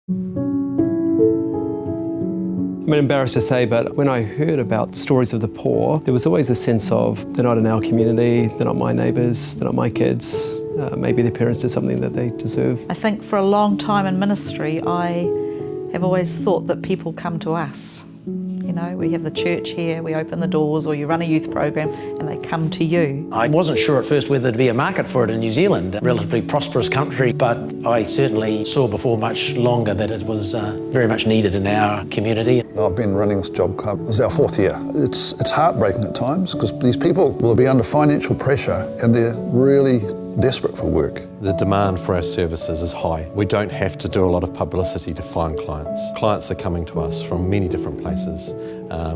I'm embarrassed to say, but when I heard about stories of the poor, there was always a sense of they're not in our community, they're not my neighbours, they're not my kids, maybe their parents did something that they deserve. I think for a long time in ministry, I have always thought that people come to us. You know, we have the church here, we open the doors, or you run a youth program and they come to you. I wasn't sure at first whether there'd be a market for it in New Zealand, a relatively prosperous country, but I certainly saw before much longer that it was very much needed in our community. I've been running this job club. This is our 4th year. It's heartbreaking at times because these people will be under financial pressure and they're really desperate for work. The demand for our services is high. We don't have to do a lot of publicity to find clients. Clients are coming to us from many different places,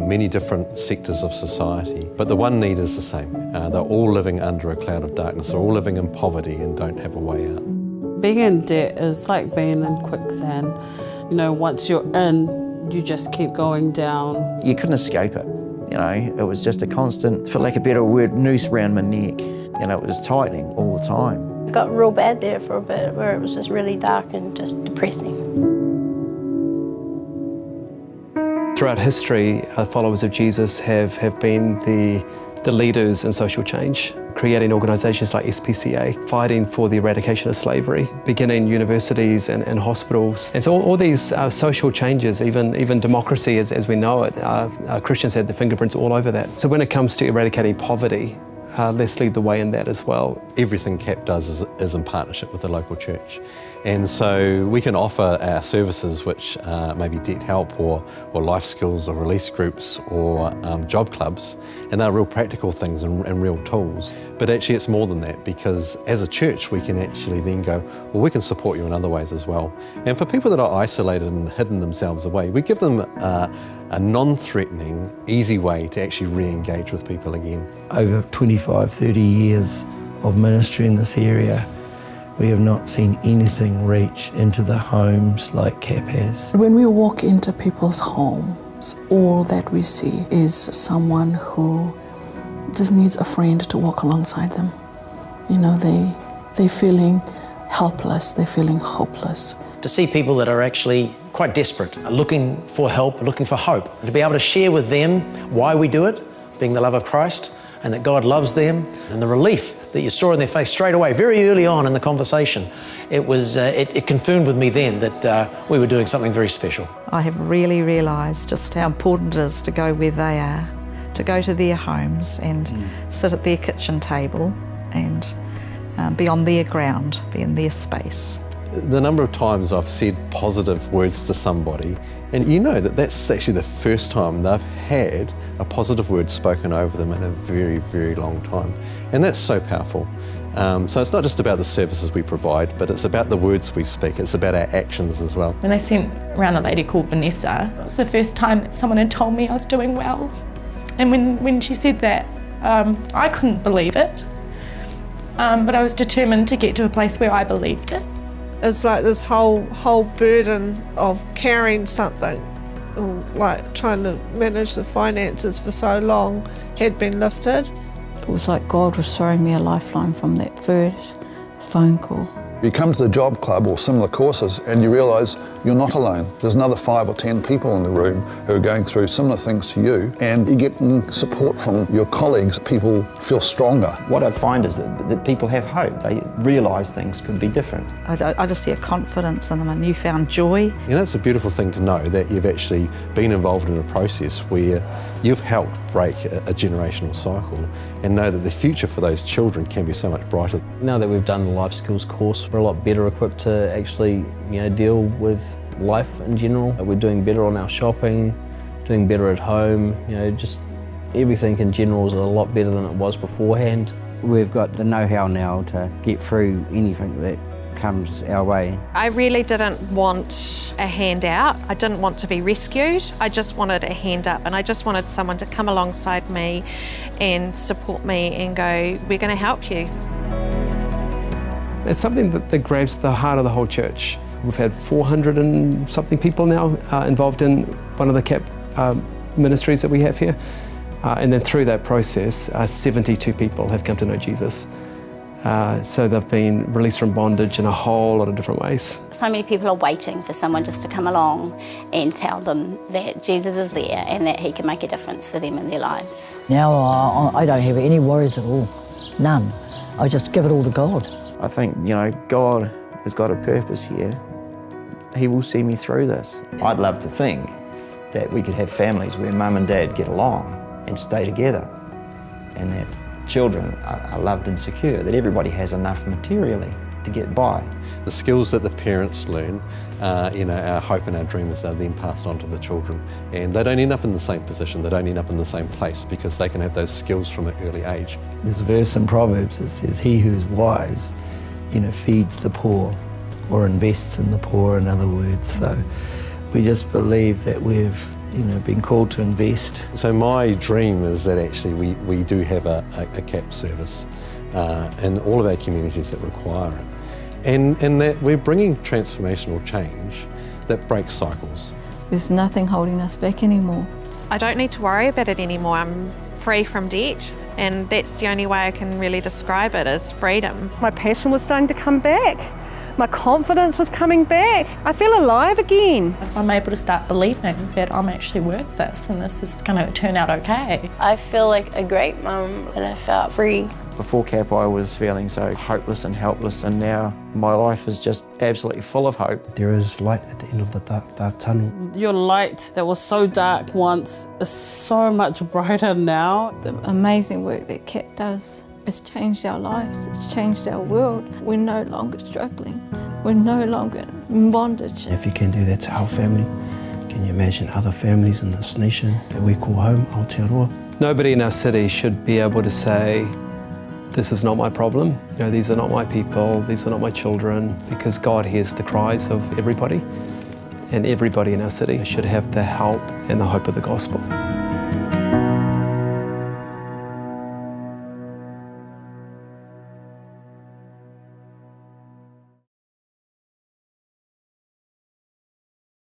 many different sectors of society, but the one need is the same. They're all living under a cloud of darkness. They're all living in poverty and don't have a way out. Being in debt is like being in quicksand. You know, once you're in, you just keep going down. You couldn't escape it, you know. It was just a constant, for lack of a better word, noose around my neck. You know, it was tightening all the time. It got real bad there for a bit, where it was just really dark and just depressing. Throughout history, followers of Jesus have been the leaders in social change, creating organisations like SPCA, fighting for the eradication of slavery, beginning universities and hospitals. And so all these social changes, even democracy as we know it, Christians had the fingerprints all over that. So when it comes to eradicating poverty, let's lead the way in that as well. Everything CAP does is in partnership with the local church. And so we can offer our services, which may be debt help or life skills or release groups or job clubs, and they're real practical things and real tools. But actually it's more than that, because as a church we can actually then go, well, we can support you in other ways as well. And for people that are isolated and hidden themselves away, we give them a non-threatening, easy way to actually re-engage with people again. Over 25, 30 years of ministry in this area, we have not seen anything reach into the homes like CAP has. When we walk into people's homes, all that we see is someone who just needs a friend to walk alongside them. You know, they're feeling helpless, they're feeling hopeless. To see people that are actually quite desperate, looking for help, looking for hope, to be able to share with them why we do it, being the love of Christ, and that God loves them, and the relief that you saw in their face straight away, very early on in the conversation. It confirmed with me then that we were doing something very special. I have really realised just how important it is to go where they are, to go to their homes and sit at their kitchen table and be on their ground, be in their space. The number of times I've said positive words to somebody, and you know that that's actually the first time they've had a positive word spoken over them in a very, very long time. And that's so powerful. So it's not just about the services we provide, but it's about the words we speak. It's about our actions as well. When I sent around a lady called Vanessa, it was the first time that someone had told me I was doing well. And when she said that, I couldn't believe it. But I was determined to get to a place where I believed it. It's like this whole burden of carrying something, or like trying to manage the finances for so long, had been lifted. It was like God was throwing me a lifeline from that first phone call. You come to the job club or similar courses and you realise you're not alone. There's another 5 or 10 people in the room who are going through similar things to you, and you're getting support from your colleagues. People feel stronger. What I find is that people have hope. They realise things could be different. I just see a confidence in them, a newfound joy. You know, it's a beautiful thing to know that you've actually been involved in a process where you've helped break a generational cycle, and know that the future for those children can be so much brighter. Now that we've done the life skills course, we're a lot better equipped to actually, deal with life in general. We're doing better on our shopping, doing better at home, just everything in general is a lot better than it was beforehand. We've got the know-how now to get through anything that comes our way. I really didn't want a handout. I didn't want to be rescued. I just wanted a hand up, and I just wanted someone to come alongside me and support me and go, we're going to help you. It's something that grabs the heart of the whole church. We've had 400 and something people now involved in one of the CAP ministries that we have here. And then through that process, 72 people have come to know Jesus. So they've been released from bondage in a whole lot of different ways. So many people are waiting for someone just to come along and tell them that Jesus is there and that he can make a difference for them in their lives. Now I don't have any worries at all, none. I just give it all to God. I think, God has got a purpose here. He will see me through this. I'd love to think that we could have families where mum and dad get along and stay together, and that children are loved and secure, that everybody has enough materially to get by. The skills that the parents learn, our hope and our dreams are then passed on to the children, and they don't end up in the same position, they don't end up in the same place, because they can have those skills from an early age. There's a verse in Proverbs that says, he who's wise, feeds the poor, or invests in the poor, in other words. So we just believe that we've been called to invest. So my dream is that actually we do have a CAP service in all of our communities that require it. And that we're bringing transformational change that breaks cycles. There's nothing holding us back anymore. I don't need to worry about it anymore. I'm free from debt, and that's the only way I can really describe it, is freedom. My passion was starting to come back. My confidence was coming back. I feel alive again. If I'm able to start believing that I'm actually worth this and this is going to turn out okay. I feel like a great mum and I felt free. Before CAP I was feeling so hopeless and helpless, and now my life is just absolutely full of hope. There is light at the end of the dark tunnel. Your light that was so dark once is so much brighter now. The amazing work that CAP does, it's changed our lives, it's changed our world. We're no longer struggling, we're no longer in bondage. If you can do that to our family, can you imagine other families in this nation that we call home, Aotearoa? Nobody in our city should be able to say, this is not my problem, these are not my people, these are not my children, because God hears the cries of everybody, and everybody in our city should have the help and the hope of the gospel.